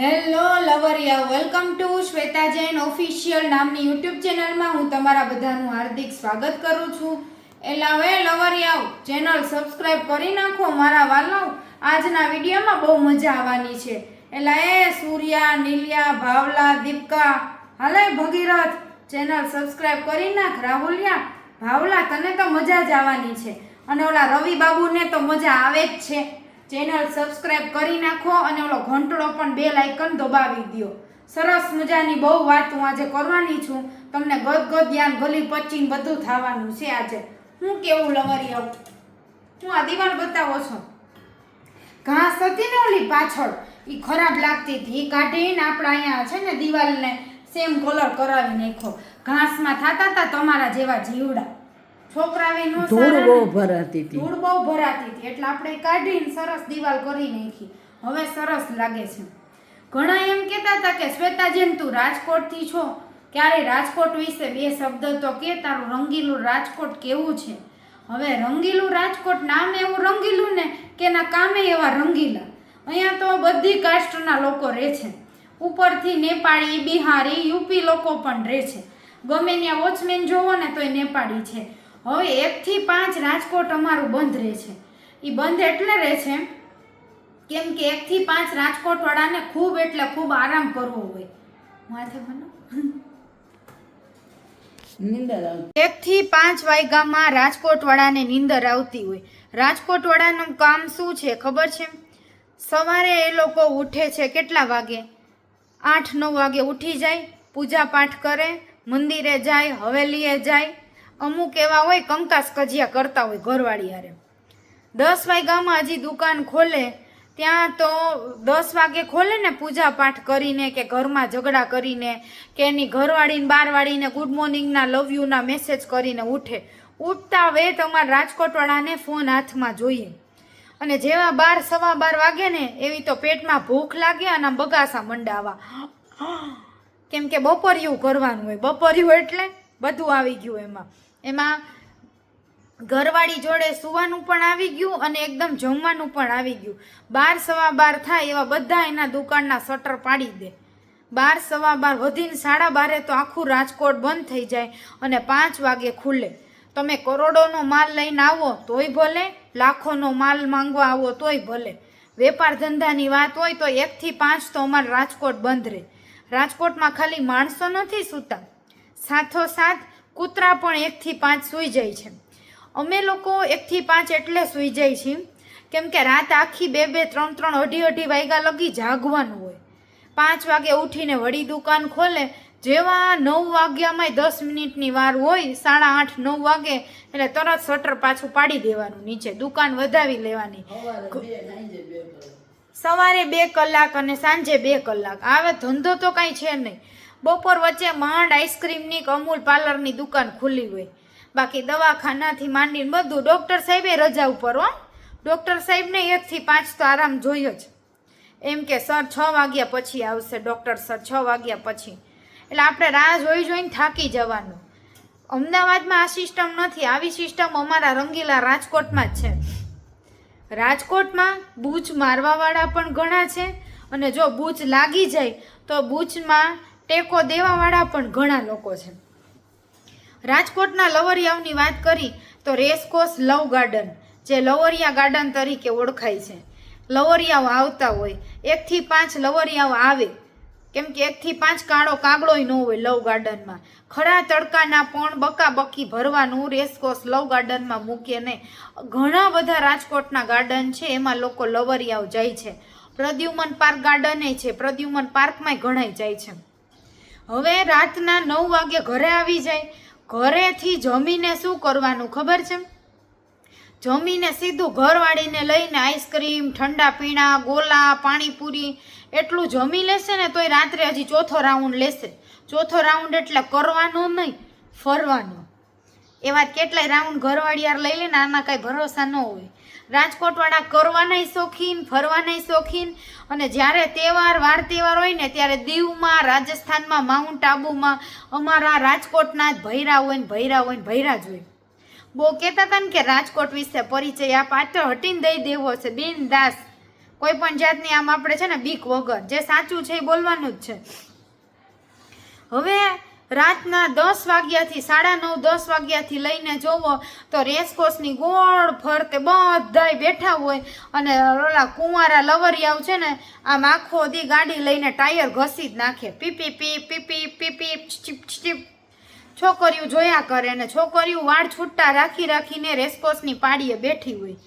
Hello લવરિયા, welcome to Shweta Jain official નામની YouTube ચેનલમાં હું તમારા બધાનું હાર્દિક સ્વાગત કરું છું. એલા હવે લવરિયાઓ, ચેનલ સબસ્ક્રાઇબ કરી નાખો મારા વાલાઓ. આજના વિડીયોમાં બહુ મજા આવવાની છે. એલા એ સૂર્યા, નીલિયા, ભાવલા, દીપકા, હાલે ભગીરથ, ચેનલ સબસ્ક્રાઇબ કરી નાખ. રાહુલિયા, ભાવલા, તને તો મજા જ આવવાની છે અને ઓલા રવિ બાબુને તો મજા આવે જ છે. ચેનલ સબસ્ક્રાઇબ કરી નાખો અને ઓલો ઘંટડો પણ બેલ આઇકન દબાવી દો. સરસ મજાની બહુ વાત હું આજે કરવાની છું. તમને ગદગદ યાન ગલી પચીને બધું થવાનું છે આજે. હું કેવું લવરી આવું, હું આ દિવાલ બતાવો છો, ઘાસ હતી ને ઓલી પાછળ, એ ખરાબ લાગતી હતી, એ કાઢીને આપણે અહીંયા છે ને દિવાલને સેમ કલર કરાવી નાખ્યો. ઘાસમાં થતા હતા તમારા જેવા જીવડા. છોકરાવે નો ધૂળ બહુ ભરાતી હતી, ધૂળ બહુ ભરાતી હતી એટલે આપણે કાઢીને સરસ દિવાલ કરી નાખી. હવે સરસ લાગે છે. ઘણા એમ કહેતા હતા કે શ્વેતાજેન તું રાજકોટથી છો, ક્યારે રાજકોટ વિશે બે શબ્દ તો કે, તારું રંગીલું રાજકોટ કેવું છે? હવે રંગીલું રાજકોટ નામ એવું રંગીલું ને કે ના કામે એવા રંગીલા. અહીંયા તો બધી કાસ્ટના લોકો રહે છે, ઉપરથી નેપાળી, બિહારી, યુપી લોકો પણ રહે છે. ગમે ત્યાં વોચમેન જોવો ને તો એ નેપાળી છે. હવે 1 થી 5 રાજકોટ અમારું બંધ રહે છે. એ બંધ એટલે રહે છે કેમ કે 1 થી 5 રાજકોટ વાળાને ખૂબ એટલે ખૂબ આરામ કરવો હોય. માથે બનો 1 થી 5 વાગ્યામાં રાજકોટ વાળાને નીંદર આવતી હોય. રાજકોટ વાળાનું કામ શું છે ખબર છે? સવારે એ લોકો ઉઠે છે કેટલા વાગે? 8-9 વાગે ઉઠી જાય, પૂજા પાઠ કરે, મંદિરે જાય, હવેલીએ જાય. અમુક એવા હોય કંકાસ કજિયા કરતા હોય ઘરવાળી હારે. 10 વાગ્યામાં હજી દુકાન ખોલે, ત્યાં તો 10 વાગે ખોલે ને પૂજા પાઠ કરીને કે ઘરમાં ઝઘડા કરીને કે એની ઘરવાળીને બારવાળીને ગુડ મોર્નિંગના લવ યુના મેસેજ કરીને ઉઠે. ઉઠતા વે તમારા રાજકોટવાળાને ફોન હાથમાં જોઈએ અને જેવા 12-12 વાગે ને એવી તો પેટમાં ભૂખ લાગે અને બગાસા મંડાવા. કેમ કે બપોરિયું કરવાનું હોય. બપોરિયું એટલે બધું આવી ગયું એમાં ઘરવાળી જોડે સુવાનું પણ આવી ગયું અને એકદમ જમવાનું પણ આવી ગયું. 12-12 થાય એવા બધા એના દુકાનના શટર પાડી દે. 12-12 વધીને 12:30 તો આખું રાજકોટ બંધ થઈ જાય અને 5 વાગે ખુલે. તમે કરોડોનો માલ લઈને આવો તોય ભલે, લાખોનો માલ માંગવા આવો તોય ભલે. વેપાર ધંધાની વાત હોય તો 1 થી 5 તો અમારે રાજકોટ બંધ રહે. રાજકોટમાં ખાલી માણસો નથી સૂતા, સાથોસાથ કૂતરા પણ 1 થી 5 સૂઈ જાય છે. અમે લોકો 1 થી 5 એટલે સૂઈ જાય છીએ કેમ કે રાત આખી 2-2, 3-3, 2:30 વાગ્યા લગી જાગવાનું હોય. 5 વાગે ઉઠીને વળી દુકાન ખોલે. જેવા 9 વાગ્યામાં 10 મિનિટની વાર હોય, 8:30-9 વાગે એટલે તરત શટર પાછું પાડી દેવાનું નીચે, દુકાન વધાવી લેવાની. સવારે 2 કલાક અને સાંજે 2 કલાક. આવે ધંધો તો કાંઈ છે નહીં. બપોર વચ્ચે માંડ આઈસ્ક્રીમની કે અમૂલ પાર્લરની દુકાન ખુલ્લી હોય. બાકી દવાખાનાથી માંડીને બધું. ડૉક્ટર સાહેબે રજા ઉપર હો. ડૉક્ટર સાહેબને 1 થી 5 તો આરામ જોઈએ જ. એમ કે સર 6 વાગ્યા પછી આવશે ડૉક્ટર સર, 6 વાગ્યા પછી. એટલે આપણે રાહ જોઈને થાકી જવાનું. અમદાવાદમાં આ સિસ્ટમ નથી. આવી સિસ્ટમ અમારા રંગીલા રાજકોટમાં જ છે. રાજકોટમાં બૂચ મારવાવાળા પણ ઘણા છે અને જો બૂચ લાગી જાય તો બૂચમાં ટેકો દેવાવાળા પણ ઘણા લોકો છે. રાજકોટના લવરિયાઓની વાત કરી તો રેસકોર્સ લવ ગાર્ડન, જે લવરિયા ગાર્ડન તરીકે ઓળખાય છે. લવરિયાઓ આવતા હોય, 1 થી 5 લવરિયાઓ આવે કેમ કે 1 થી 5 કાળો કાગડોય ન હોય લવ ગાર્ડનમાં. ખરા તડકાના પણ બકાબકી ભરવાનું રેસકોર્સ લવ ગાર્ડનમાં મૂકે નહીં. ઘણા બધા રાજકોટના ગાર્ડન છે, એમાં લોકો લવરિયાઓ જાય છે. પ્રદ્યુમન પાર્ક ગાર્ડન છે, પ્રદ્યુમન પાર્કમાં ઘણાય જાય છે. હવે રાતના 9 વાગે ઘરે આવી જાય. ઘરેથી જમીને શું કરવાનું ખબર છે? જમીને સીધું ઘરવાળીને લઈને આઈસ્ક્રીમ, ઠંડા પીણા, ગોલા, પાણીપુરી એટલું જમી લેશે ને તોય રાત્રે હજી 4થો રાઉન્ડ લેશે. 4થો રાઉન્ડ એટલે કરવાનો નહીં, ફરવાનો. એવા કેટલાય રાઉન્ડ ઘરવાળીયાર લઈ લે ને, આના કાંઈ ભરોસા ન હોય. રાજકોટવાળા કરવાનાય શોખીન, ફરવાનાય શોખીન. અને જ્યારે વાર તહેવાર હોય ને ત્યારે દીવમાં, રાજસ્થાનમાં, માઉન્ટ આબુમાં અમારા રાજકોટના જ ભૈરા હોય ને ભૈરા જ હોય. બહુ કહેતા હતા ને કે રાજકોટ વિશે પરિચય આપ, આ તો હટીને દઈ દેવો છે બિનદાસ. કોઈ પણ જાતની આમ આપણે છે ને બીક વગર, જે સાચું છે એ બોલવાનું જ છે. હવે રાતના 10 વાગ્યાથી 9:30 10 વાગ્યાથી લઈને જોવો તો રેસકોર્સની ગોળ ફરતે બધાય બેઠા હોય અને ઓલા કુંવારા લવરિયાઓ છે ને આમ આખો દી ગાડી લઈને ટાયર ઘસી જ નાખે, પીપી પીપ પીપી પીપી ચીપ ચીપ. છોકરીઓ જોયા કરે અને છોકરીઓ વાળ છૂટા રાખીને રેસકોર્સની પાડીએ બેઠી હોય.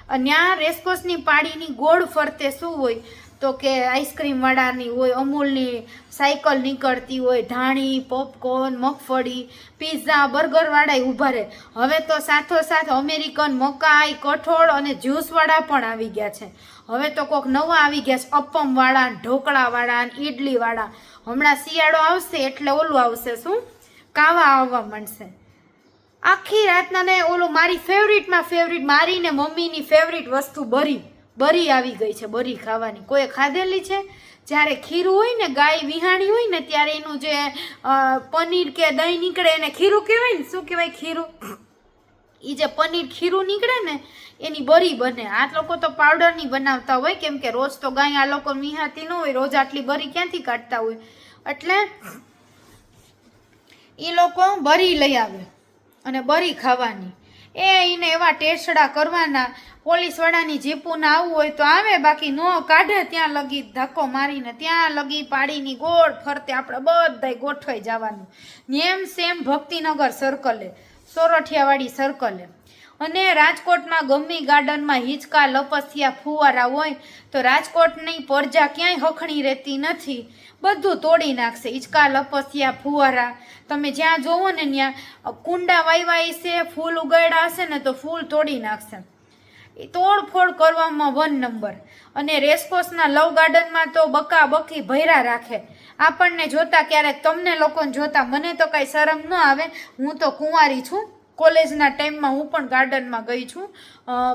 અને આ રેસકોર્સની પાડીની ગોળ ફરતે શું હોય તો કે આઈસ્ક્રીમ વાળાની હોય, અમૂલની સાયકલ નીકળતી હોય, ધાણી, પોપકોર્ન, મગફળી, પીઝા, બર્ગર વાળા ઊભા રહે. હવે તો સાથોસાથ અમેરિકન મકાઈ, કઠોળ અને જ્યુસ વાળા પણ આવી ગયા છે. હવે તો કોઈક નવા આવી ગયા છે, અપમ વાળા, ઢોકળા વાળા, ઈડલી વાળા. હમણાં શિયાળો આવશે એટલે ઓલું આવશે, શું કાવા આવવા માંડશે. આખી રાતના ને ઓલું મારી ફેવરિટમાં ફેવરિટ, મારી ને મમ્મીની ફેવરિટ વસ્તુ બરી આવી ગઈ છે. બરી ખાવાની કોઈ ખાધેલી છે? જ્યારે ખીરું હોય ને, ગાય વિહાણી હોય ને ત્યારે એનું જે પનીર કે દહીં નીકળે એને ખીરું કહેવાય ને. શું કહેવાય? ખીરું. એ જે પનીર ખીરું નીકળે ને એની બરી બને. આ લોકો તો પાવડરની બનાવતા હોય, કેમ કે રોજ તો ગાય આ લોકો વિહાતી ન હોય, રોજ આટલી બરી ક્યાંથી કાઢતા હોય. એટલે એ લોકો બરી લઈ આવે અને બરી ખાવાની. એને એવા ટેસડા કરવાના, પોલીસવાળાની જીપુના આવવું હોય તો આવે, બાકી ન કાઢે ત્યાં લગી ધક્કો મારીને ત્યાં લગી પાડીની ગોળ ફરતે આપણે બધાય ગોઠવાઈ જવાનું. નેમ સેમ ભક્તિનગર સર્કલે, સોરઠિયાવાડી સર્કલે. અને રાજકોટમાં ગમી ગાર્ડનમાં હિંચકા, લપસિયા, ફુવારા હોય તો રાજકોટની પ્રજા ક્યાંય હખણી રહેતી નથી, બધું તોડી નાખશે. હિંચકા, લપસિયા, ફુવારા તમે જ્યાં જોવો ને ત્યાં કુંડા વાયવાય છે, ફૂલ ઉગાડ્યા હશે ને તો ફૂલ તોડી નાખશે. એ તોડફોડ કરવામાં 1 નંબર. અને રેસકોર્સના લવ ગાર્ડનમાં તો બકાબકી ભર્યા રાખે. આપણને જોતા ક્યારેક, તમને લોકોને જોતા મને તો કાંઈ શરમ ન આવે. હું તો કુંવારી છું. કોલેજના ટાઈમમાં હું પણ ગાર્ડનમાં ગઈ છું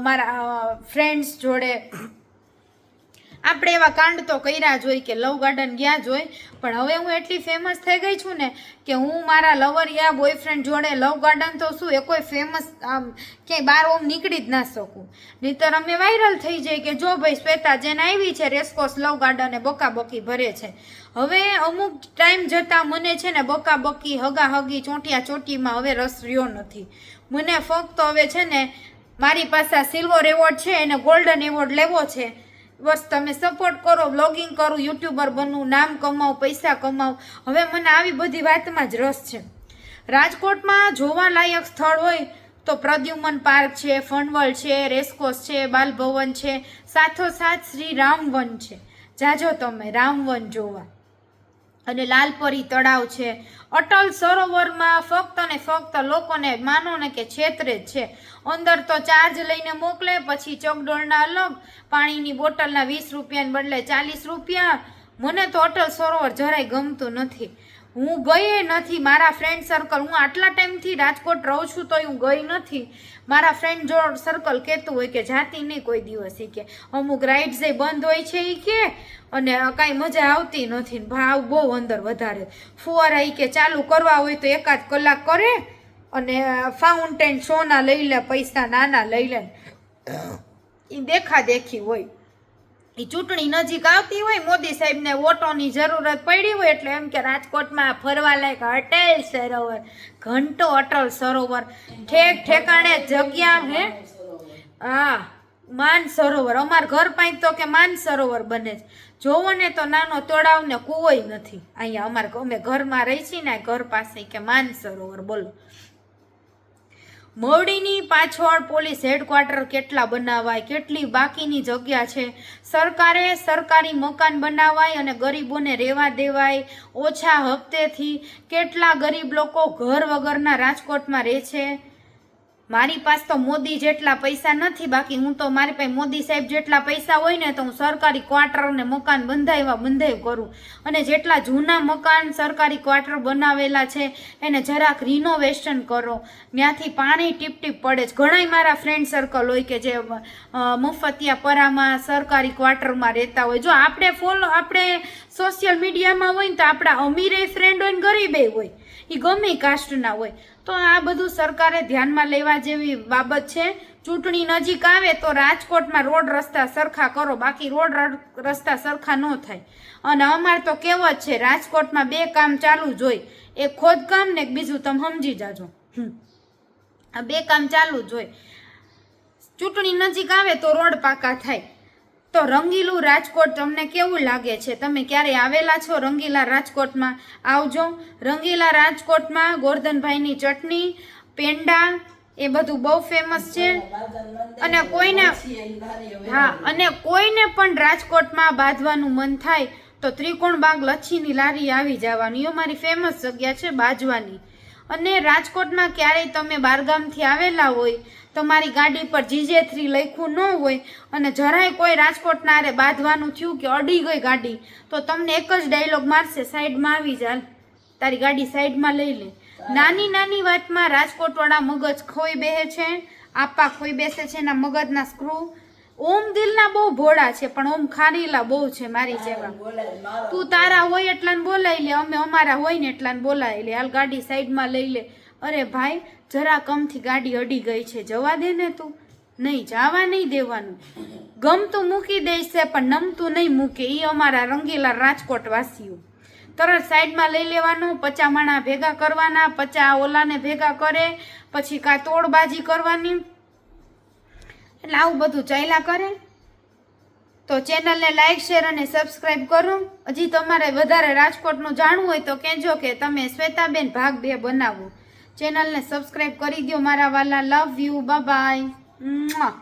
મારા ફ્રેન્ડ્સ જોડે. આપણે એવા કાંડ તો કર્યા જ હોય કે લવ ગાર્ડન ગયા જ હોય. પણ હવે હું એટલી ફેમસ થઈ ગઈ છું ને કે હું મારા લવરિયા બોયફ્રેન્ડ જોડે લવ ગાર્ડન તો શું એ કોઈ ફેમસ આમ ક્યાંય બહાર ઓમ નીકળી જ ના શકું. નહીંતર અમે વાયરલ થઈ જાય કે જો ભાઈ શ્વેતા જેને આવી છે રેસકોર્સ લવ ગાર્ડને બકાબકી ભરે છે. હવે અમુક ટાઈમ જતાં મને છે ને બકાબકી, હગાહગી, ચોંટિયા ચોંટીમાં હવે રસ રહ્યો નથી. મને ફક્ત હવે છે ને મારી પાસે સિલ્વર એવોર્ડ છે એને ગોલ્ડન એવોર્ડ લેવો છે. બસ તમે સપોર્ટ કરો, બ્લોગિંગ કરું, યુટ્યુબર બનવું, નામ કમાવું, પૈસા કમાવું. હવે મને આવી બધી વાતમાં જ રસ છે. રાજકોટમાં જોવાલાયક સ્થળ હોય તો પ્રદ્યુમન પાર્ક છે, ફનવલ છે, રેસકોર્સ છે, બાલભવન છે, સાથોસાથ શ્રી રામવન છે. જાજો તમે રામવન જોવા. અને લાલપરી તળાવ છે. અટલ સરોવરમાં ફક્ત ને ફક્ત લોકોને માનો ને કે છેતરે જ છે. અંદર તો ચાર્જ લઈને મોકલે, પછી ચકડોળના અલગ, પાણીની બોટલના 20 રૂપિયાને બદલે 40 રૂપિયા. મને તો અટલ સરોવર જરાય ગમતું નથી. હું ગઈ નથી. મારા ફ્રેન્ડ સર્કલ, હું આટલા ટાઈમથી રાજકોટ રહું છું તોય હું ગઈ નથી. મારા ફ્રેન્ડ જોડ સર્કલ કહેતું હોય કે જાતી નહીં કોઈ દિવસ, એ કે અમુક રાઇડ્સ એ બંધ હોય છે એ કે, અને કાંઈ મજા આવતી નથી, ભાવ બહુ અંદર વધારે. ફુવારા એ કે ચાલુ કરવા હોય તો 1 કલાક કરે, અને ફાઉન્ટેન શોના લઈ લે, પૈસા નાના લઈ લે. એ દેખાદેખી હોય. એ ચૂંટણી નજીક આવતી હોય, મોદી સાહેબને વોટોની જરૂરત પડી હોય એટલે એમ કે રાજકોટમાં ફરવા લાયક અટલ સરોવર, ઘંટો અટલ સરોવર, ઠેક ઠેકાણે જગ્યા હે. હા, માન સરોવર. અમાર ઘર પાસે તો કે માન સરોવર બને છે. જોવો ને તો નાનો તળાવ ને કૂવોય નથી અહીંયા. અમે ઘરમાં રહી છીએ ને ઘર પાસે કે માન સરોવર. બોલો, મોરડીની પાછળ પોલીસ હેડક્વાર્ટર કેટલા બનાવાય, કેટલી બાકીની જગ્યા છે. સરકારે સરકારી મકાન બનાવાય અને ગરીબોને રહેવા દેવાય ઓછા હપ્તેથી. કેટલા ગરીબ લોકો ઘર વગરના રાજકોટમાં રહે છે. મારી પાસે તો મોદી જેટલા પૈસા નથી, બાકી હું તો મારી પાસે મોદી સાહેબ જેટલા પૈસા હોય ને તો હું સરકારી ક્વાર્ટર અને મકાન બંધાઈ કરું. અને જેટલા જૂના મકાન સરકારી ક્વાર્ટર બનાવેલા છે એને જરાક રિનોવેશન કરો. ત્યાંથી પાણી ટીપ ટીપ પડે છે. ઘણાય મારા ફ્રેન્ડ સર્કલ હોય કે જે મફતિયાપરામાં સરકારી ક્વાર્ટરમાં રહેતા હોય. જો આપણે સોશિયલ મીડિયામાં હોય ને તો આપણા અમીરે ફ્રેન્ડ હોય ને ગરીબે હોય, એ ગમે કાસ્ટના હોય. તો આ બધું સરકારે ધ્યાનમાં લેવા જેવી બાબત છે. ચૂંટણી નજીક આવે તો રાજકોટમાં રોડ રસ્તા સરખા કરો, બાકી રોડ રસ્તા સરખા ન થાય. અને અમારે તો કહેવત છે, રાજકોટમાં 2 કામ ચાલુ જ હોય, એક ખોદકામ ને એક બીજું તમે સમજી જાજો. આ 2 કામ ચાલુ જ હોય. ચૂંટણી નજીક આવે તો રોડ પાકા થાય. તો રંગીલું રાજકોટ તમને કેવું લાગે છે? તમે ક્યારે આવેલા છો રંગીલા રાજકોટમાં? આવજો. રંગીલા રાજકોટમાં ગોરધનભાઈની ચટણી, પેંડા એ બધું બહુ ફેમસ છે. અને કોઈને પણ રાજકોટમાં બાંધવાનું મન થાય તો ત્રિકોણબાગ લચ્છીની લારી આવી જવાની. એ મારી ફેમસ જગ્યા છે બાજવાની. અને રાજકોટમાં ક્યારેય તમે બારગામથી આવેલા હોય, તમારી ગાડી પર GJ3 લખ્યું ન હોય અને જરાય કોઈ રાજકોટના આરે બાંધવાનું થયું કે અડી ગઈ ગાડી, તો તમને એક જ ડાયલોગ મારશે, સાઈડમાં આવી જા, તારી ગાડી સાઈડમાં લઈ લે. નાની નાની વાતમાં રાજકોટવાળા મગજ ખોઈ બેસે છે, આપા ખોઈ બેસે છે એના મગજના સ્ક્રૂ. ઓમ દિલના બહુ ભોળા છે, પણ ઓમ ખારીલા બહુ છે મારી જેવા. તું તારા હોય એટલાને બોલાવી લે, અમે અમારા હોય ને એટલાને બોલાવી લે, હાલ ગાડી સાઈડમાં લઈ લે. અરે ભાઈ, જરા કમથી ગાડી અડી ગઈ છે, જવા દે ને તું. નહીં, જવા નહીં દેવાનું. ગમતું મૂકી દઈશ છે, પણ નમતું નહીં મૂકે. એ અમારા રંગીલા રાજકોટ વાસીઓ. તરત સાઈડમાં લઈ લેવાનું, 50 માણા ભેગા કરવાના, 50 ઓલાને ભેગા કરે, પછી કાં તોડબાજી કરવાની. એટલે આવું બધું ચાલ્યા કરે. તો ચેનલને લાઈક, શેર અને સબસ્ક્રાઈબ કરો. હજી તમારે વધારે રાજકોટનું જાણવું હોય તો કહેજો કે તમે શ્વેતાબેન ભાગ 2 બનાવો. ચેનલને સબસ્ક્રાઈબ કરી દો મારા વાલા. Love you, bye bye.